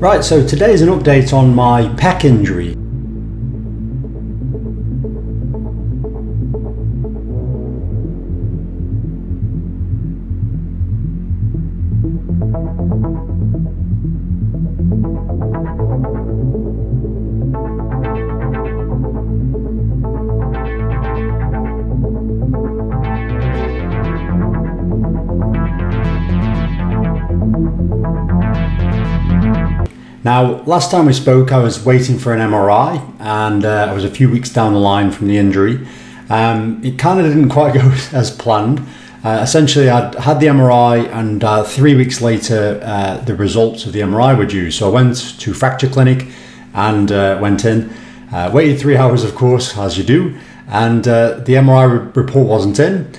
Right, so today is an update on my pec injury. Now, last time we spoke, I was waiting for an MRI, and I was a few weeks down the line from the injury. It kind of didn't quite go as planned. Essentially, I'd had the MRI, and 3 weeks later, the results of the MRI were due. So I went to fracture clinic and went in, waited 3 hours, of course, as you do, and the MRI report wasn't in.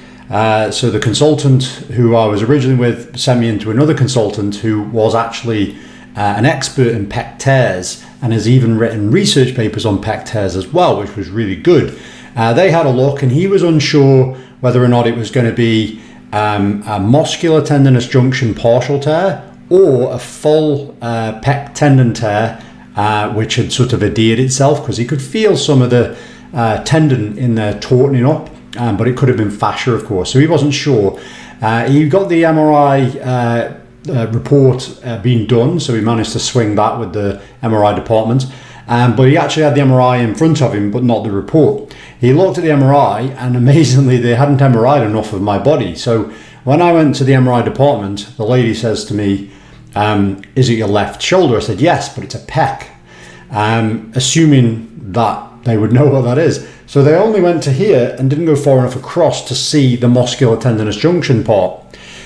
So the consultant who I was originally with sent me into another consultant who was actually an expert in pec tears and has even written research papers on pec tears as well, which was really good. They had a look, and he was unsure whether or not it was going to be a muscular tendinous junction partial tear or a full pec tendon tear, which had sort of adhered itself, because he could feel some of the tendon in there tautening up, but it could have been fascia, of course. So he wasn't sure. He got the MRI report being done, so he managed to swing that with the MRI department, but he actually had the MRI in front of him but not the report. He looked at the MRI, and amazingly they hadn't MRI'd enough of my body. So when I went to the MRI department, the lady says to me, is it your left shoulder? I said yes, but it's a pec, assuming that they would know what that is. So they only went to here and didn't go far enough across to see the muscular tendinous junction part.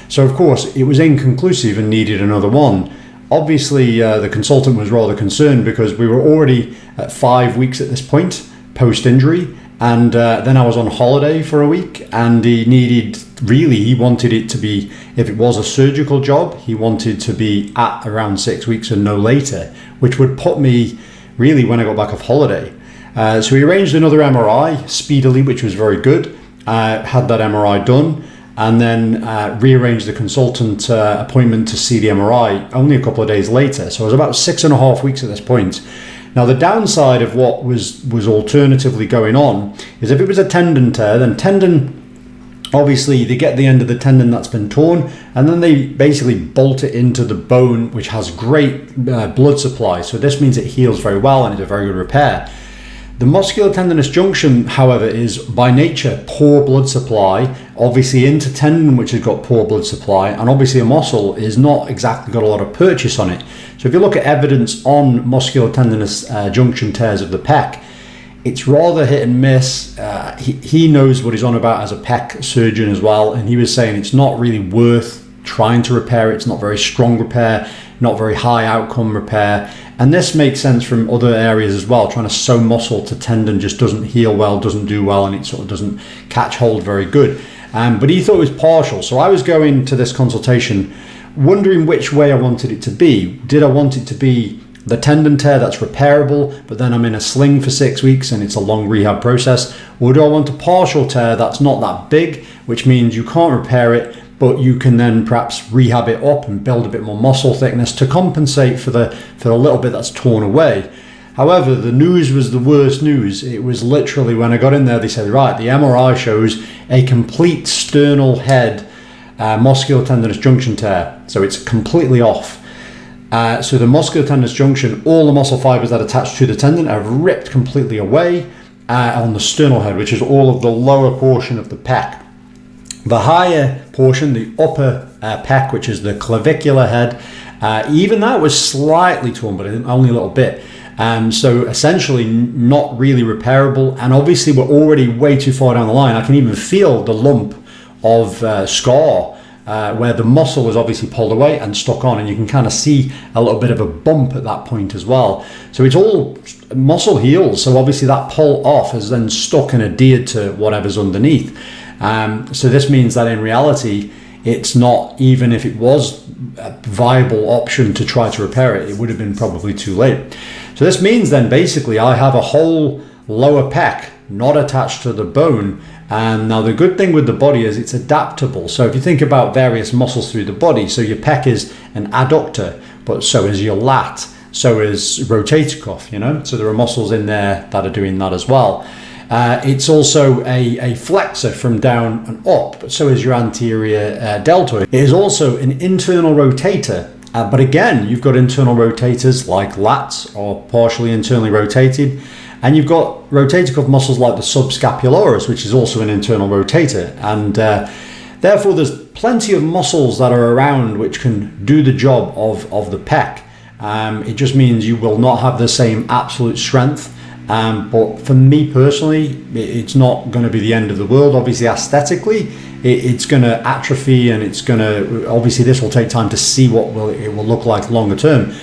So of course it was inconclusive and needed another one. Obviously the consultant was rather concerned, because we were already at 5 weeks at this point post-injury, and then I was on holiday for a week, and he wanted it to be, if it was a surgical job, he wanted to be at around 6 weeks and no later, which would put me really when I got back off holiday. So he arranged another MRI speedily, which was very good. Had that MRI done, and then rearranged the consultant appointment to see the MRI only a couple of days later. So it was about 6.5 weeks at this point. Now, the downside of what was alternatively going on is, if it was a tendon tear, then obviously they get the end of the tendon that's been torn, and then they basically bolt it into the bone, which has great blood supply. So this means it heals very well and it's a very good repair. The muscular tendinous junction, however, is by nature poor blood supply, obviously into tendon, which has got poor blood supply, and obviously a muscle is not exactly got a lot of purchase on it. So if you look at evidence on muscular tendinous junction tears of the pec, it's rather hit and miss. He knows what he's on about as a pec surgeon as well, and he was saying it's not really worth trying to repair it. It's not very strong repair, not very high outcome repair. And this makes sense from other areas as well. Trying to sew muscle to tendon just doesn't heal well, doesn't do well, and it sort of doesn't catch hold very good. But he thought it was partial. So I was going to this consultation wondering which way I wanted it to be. Did I want it to be the tendon tear that's repairable, but then I'm in a sling for 6 weeks and it's a long rehab process? Or do I want a partial tear that's not that big, which means you can't repair it, but you can then perhaps rehab it up and build a bit more muscle thickness to compensate for the little bit that's torn away? However, the news was the worst news. It was literally, when I got in there, they said, right, the MRI shows a complete sternal head muscular tendinous junction tear. So it's completely off. So the muscular tendinous junction, all the muscle fibers that attach to the tendon have ripped completely away on the sternal head, which is all of the lower portion of the pec. The higher portion, the upper pec, which is the clavicular head, even that was slightly torn, but only a little bit. So essentially not really repairable. And obviously we're already way too far down the line. I can even feel the lump of scar where the muscle was obviously pulled away and stuck on, and you can kind of see a little bit of a bump at that point as well. So it's all muscle heals. So obviously that pull off has then stuck and adhered to whatever's underneath. So this means that in reality, it's not, even if it was a viable option to try to repair it, it would have been probably too late. So this means then basically I have a whole lower pec not attached to the bone. And now the good thing with the body is it's adaptable. So if you think about various muscles through the body, so your pec is an adductor, but so is your lat. so is rotator cuff, you know, so there are muscles in there that are doing that as well. It's also a flexor from down and up, but so is your anterior deltoid. It is also an internal rotator, but again, you've got internal rotators like lats or partially internally rotated, and you've got rotator cuff muscles like the subscapularis, which is also an internal rotator, and therefore there's plenty of muscles that are around which can do the job of the pec. It just means you will not have the same absolute strength. But for me personally, it's not going to be the end of the world. Obviously, aesthetically, it's going to atrophy, and it's going to, obviously this will take time to see what it will look like longer term.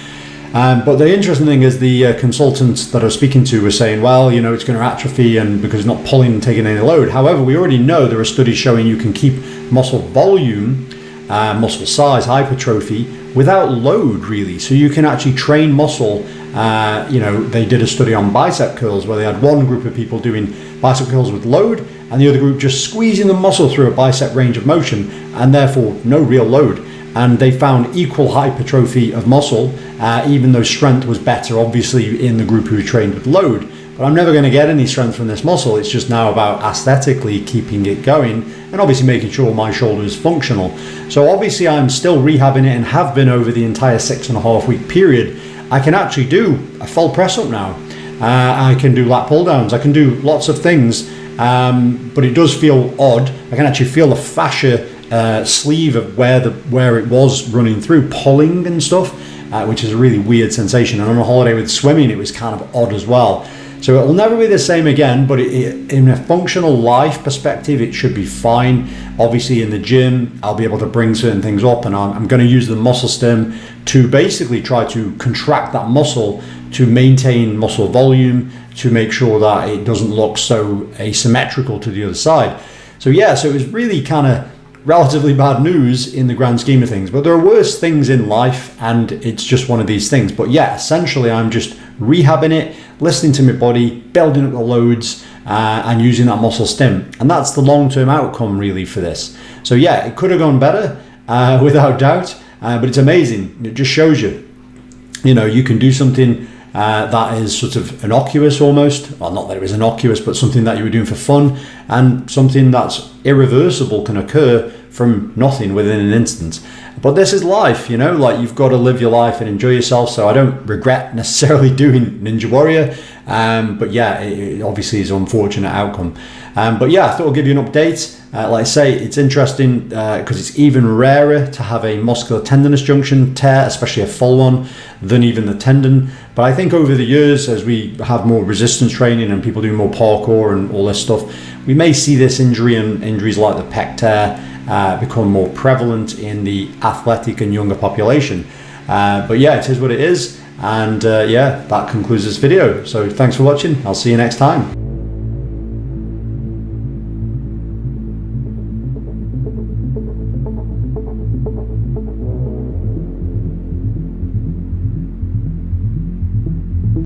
But the interesting thing is the consultants that I was speaking to were saying, well, you know, it's going to atrophy and because it's not pulling and taking any load. However, we already know there are studies showing you can keep muscle volume, muscle size, hypertrophy without load really. So you can actually train muscle. You know, they did a study on bicep curls where they had one group of people doing bicep curls with load and the other group just squeezing the muscle through a bicep range of motion and therefore no real load. And they found equal hypertrophy of muscle, even though strength was better, obviously, in the group who trained with load. But I'm never going to get any strength from this muscle. It's just now about aesthetically keeping it going and obviously making sure my shoulder is functional. So obviously I'm still rehabbing it and have been over the entire 6.5 week period. I can actually do a full press up now. I can do lat pull downs. I can do lots of things, but it does feel odd. I can actually feel the fascia sleeve of where it was running through, pulling and stuff, which is a really weird sensation. And on a holiday with swimming, it was kind of odd as well. So it will never be the same again, but in a functional life perspective, it should be fine. Obviously in the gym, I'll be able to bring certain things up, and I'm going to use the muscle stem to basically try to contract that muscle to maintain muscle volume, to make sure that it doesn't look so asymmetrical to the other side. So yeah, so it was really kind of relatively bad news in the grand scheme of things, but there are worse things in life, and it's just one of these things. But yeah, essentially I'm just rehabbing it, listening to my body, building up the loads, and using that muscle stim, and that's the long-term outcome really for this. So yeah, it could have gone better, without doubt, but it's amazing. It just shows you, you know, you can do something that is sort of innocuous almost, well, not that it was innocuous, but something that you were doing for fun, and something that's irreversible can occur from nothing within an instant. But this is life, you know, like you've got to live your life and enjoy yourself. So I don't regret necessarily doing Ninja Warrior, but yeah, it obviously is an unfortunate outcome. But yeah, I thought I'll give you an update. Like I say, it's interesting because it's even rarer to have a muscular tendinous junction tear, especially a full one, than even the tendon. But I think over the years, as we have more resistance training and people doing more parkour and all this stuff, we may see this injury and injuries like the pec tear become more prevalent in the athletic and younger population. But yeah, it is what it is. And yeah, that concludes this video. So thanks for watching. I'll see you next time.